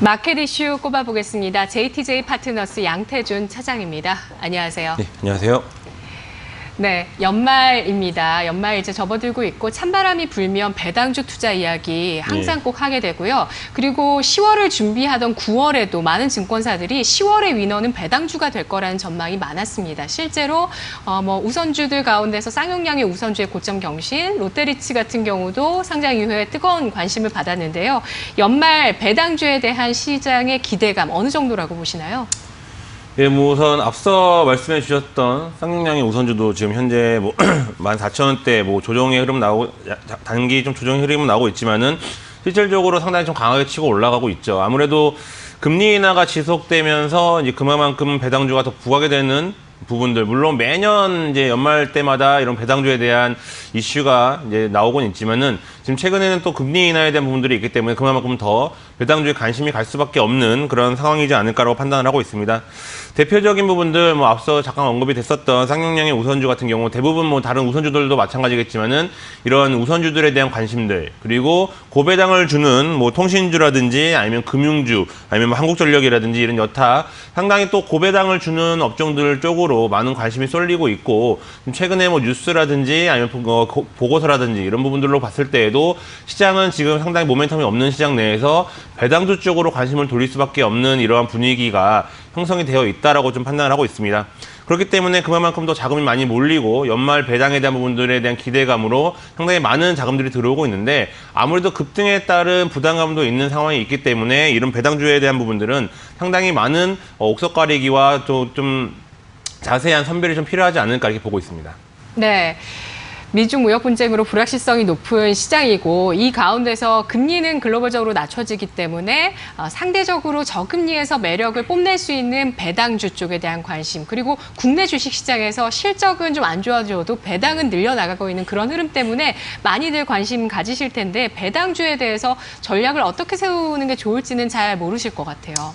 마켓 이슈 꼽아보겠습니다. JTJ 파트너스 양태준 차장입니다. 안녕하세요. 네, 안녕하세요. 네, 연말입니다. 연말 이제 접어들고 있고 찬바람이 불면 배당주 투자 이야기 항상 꼭 하게 되고요. 그리고 10월을 준비하던 9월에도 많은 증권사들이 10월의 위너는 배당주가 될 거라는 전망이 많았습니다. 실제로 우선주들 가운데서 쌍용량의 우선주의 고점 경신, 롯데리츠 같은 경우도 상장 이후에 뜨거운 관심을 받았는데요. 연말 배당주에 대한 시장의 기대감 어느 정도라고 보시나요? 예, 우선 앞서 말씀해 주셨던 쌍용량의 우선주도 지금 현재 14,000원대 조정의 흐름 단기 좀 조정의 흐름은 나오고 있지만은 실질적으로 상당히 좀 강하게 치고 올라가고 있죠. 아무래도 금리 인하가 지속되면서 이제 그만큼 배당주가 더 부각이 되는 부분들, 물론 매년 이제 연말 때마다 이런 배당주에 대한 이슈가 이제 나오곤 있지만은 지금 최근에는 또 금리 인하에 대한 부분들이 있기 때문에 그만큼 더 배당주에 관심이 갈 수밖에 없는 그런 상황이지 않을까라고 판단을 하고 있습니다. 대표적인 부분들, 앞서 잠깐 언급이 됐었던 쌍용량의 우선주 같은 경우 대부분 다른 우선주들도 마찬가지겠지만은 이런 우선주들에 대한 관심들, 그리고 고배당을 주는 통신주라든지 아니면 금융주, 아니면 한국전력이라든지 이런 여타 상당히 또 고배당을 주는 업종들 쪽으로 많은 관심이 쏠리고 있고, 최근에 뉴스라든지 아니면 보고서라든지 이런 부분들로 봤을 때에도 시장은 지금 상당히 모멘텀이 없는 시장 내에서 배당주 쪽으로 관심을 돌릴 수밖에 없는 이러한 분위기가 형성이 되어 있다라고 좀 판단을 하고 있습니다. 그렇기 때문에 그만큼 더 자금이 많이 몰리고 연말 배당에 대한 부분들에 대한 기대감으로 상당히 많은 자금들이 들어오고 있는데, 아무래도 급등에 따른 부담감도 있는 상황이 있기 때문에 이런 배당주에 대한 부분들은 상당히 많은 옥석 가리기와 좀 자세한 선별이 좀 필요하지 않을까 이렇게 보고 있습니다. 네. 미중 무역 분쟁으로 불확실성이 높은 시장이고, 이 가운데서 금리는 글로벌적으로 낮춰지기 때문에 상대적으로 저금리에서 매력을 뽐낼 수 있는 배당주 쪽에 대한 관심, 그리고 국내 주식시장에서 실적은 좀 안 좋아져도 배당은 늘려나가고 있는 그런 흐름 때문에 많이들 관심 가지실 텐데, 배당주에 대해서 전략을 어떻게 세우는 게 좋을지는 잘 모르실 것 같아요.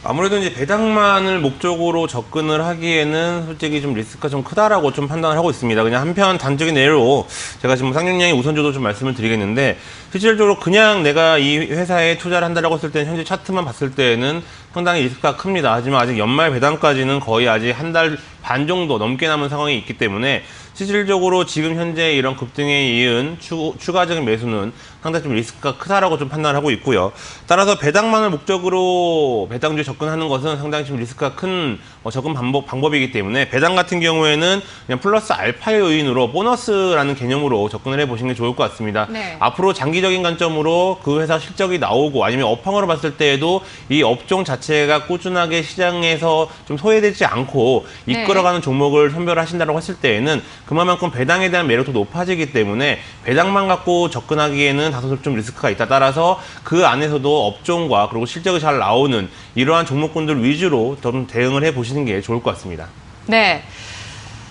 아무래도 이제 배당만을 목적으로 접근을 하기에는 솔직히 좀 리스크가 좀 크다라고 좀 판단을 하고 있습니다. 그냥 한편 단적인 예로 제가 지금 쌍용량의 우선주도 좀 말씀을 드리겠는데, 실질적으로 그냥 내가 이 회사에 투자를 한다라고 했을 때는 현재 차트만 봤을 때는 상당히 리스크가 큽니다. 하지만 아직 연말 배당까지는 거의 아직 한 달 반 정도 넘게 남은 상황이 있기 때문에 실질적으로 지금 현재 이런 급등에 이은 추가적인 매수는 상당히 좀 리스크가 크다라고 좀 판단을 하고 있고요. 따라서 배당만을 목적으로 배당주에 접근하는 것은 상당히 좀 리스크가 큰 접근 방법이기 때문에 배당 같은 경우에는 그냥 플러스 알파의 요인으로 보너스라는 개념으로 접근을 해보시는 게 좋을 것 같습니다. 네. 앞으로 장기적인 관점으로 그 회사 실적이 나오고 아니면 업황으로 봤을 때에도 이 업종 자체가 꾸준하게 시장에서 좀 소외되지 않고 이끌어가는 종목을 선별하신다고 했을 때에는 그만큼 배당에 대한 매력도 높아지기 때문에 배당만 갖고 접근하기에는 다소 좀 리스크가 있다. 따라서 그 안에서도 업종과 그리고 실적이 잘 나오는 이러한 종목군들 위주로 좀 대응을 해보시는 게 좋을 것 같습니다. 네.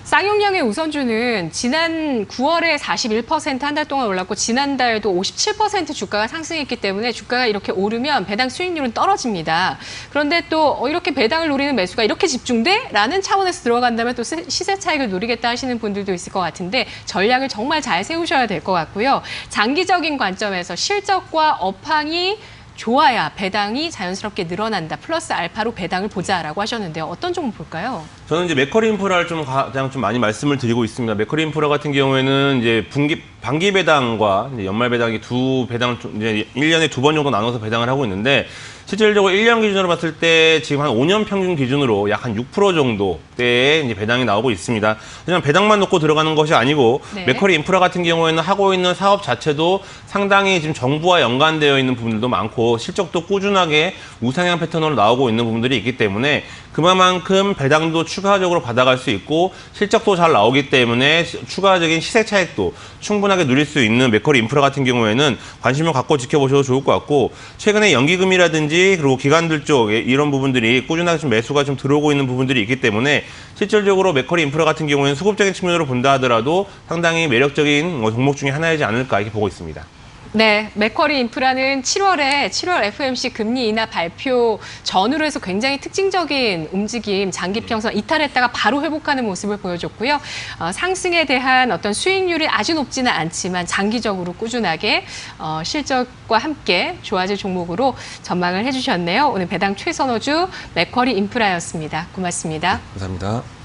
쌍용량의 우선주는 지난 9월에 41% 한 달 동안 올랐고, 지난달도 57% 주가가 상승했기 때문에 주가가 이렇게 오르면 배당 수익률은 떨어집니다. 그런데 또 이렇게 배당을 노리는 매수가 이렇게 집중돼? 라는 차원에서 들어간다면 또 시세 차익을 노리겠다 하시는 분들도 있을 것 같은데, 전략을 정말 잘 세우셔야 될 것 같고요. 장기적인 관점에서 실적과 업황이 좋아야 배당이 자연스럽게 늘어난다. 플러스 알파로 배당을 보자라고 하셨는데요. 어떤 종목 볼까요? 저는 이제 맥커리 인프라를 가장 좀 많이 말씀을 드리고 있습니다. 맥커리 인프라 같은 경우에는 이제 반기 배당과 이제 연말 배당이 두 배당을 이제 1년에 2번 정도 나눠서 배당을 하고 있는데, 실질적으로 1년 기준으로 봤을 때 지금 한 5년 평균 기준으로 약 한 6% 정도대의 이제 배당이 나오고 있습니다. 하지만 배당만 놓고 들어가는 것이 아니고, 맥커리 인프라 같은 경우에는 하고 있는 사업 자체도 상당히 지금 정부와 연관되어 있는 부분들도 많고 실적도 꾸준하게 우상향 패턴으로 나오고 있는 부분들이 있기 때문에 그만큼 배당도 추가적으로 받아갈 수 있고 실적도 잘 나오기 때문에 추가적인 시세 차익도 충분하게 누릴 수 있는 맥커리 인프라 같은 경우에는 관심을 갖고 지켜보셔도 좋을 것 같고, 최근에 연기금이라든지 그리고 기관들 쪽에 이런 부분들이 꾸준하게 좀 매수가 좀 들어오고 있는 부분들이 있기 때문에 실질적으로 맥커리 인프라 같은 경우에는 수급적인 측면으로 본다 하더라도 상당히 매력적인 종목 중에 하나이지 않을까 이렇게 보고 있습니다. 네, 맥쿼리 인프라는 7월 FOMC 금리 인하 발표 전후로 해서 굉장히 특징적인 움직임, 장기 평선 이탈했다가 바로 회복하는 모습을 보여줬고요. 상승에 대한 어떤 수익률이 아주 높지는 않지만 장기적으로 꾸준하게 실적과 함께 좋아질 종목으로 전망을 해주셨네요. 오늘 배당 최선호주 맥쿼리 인프라였습니다. 고맙습니다. 감사합니다.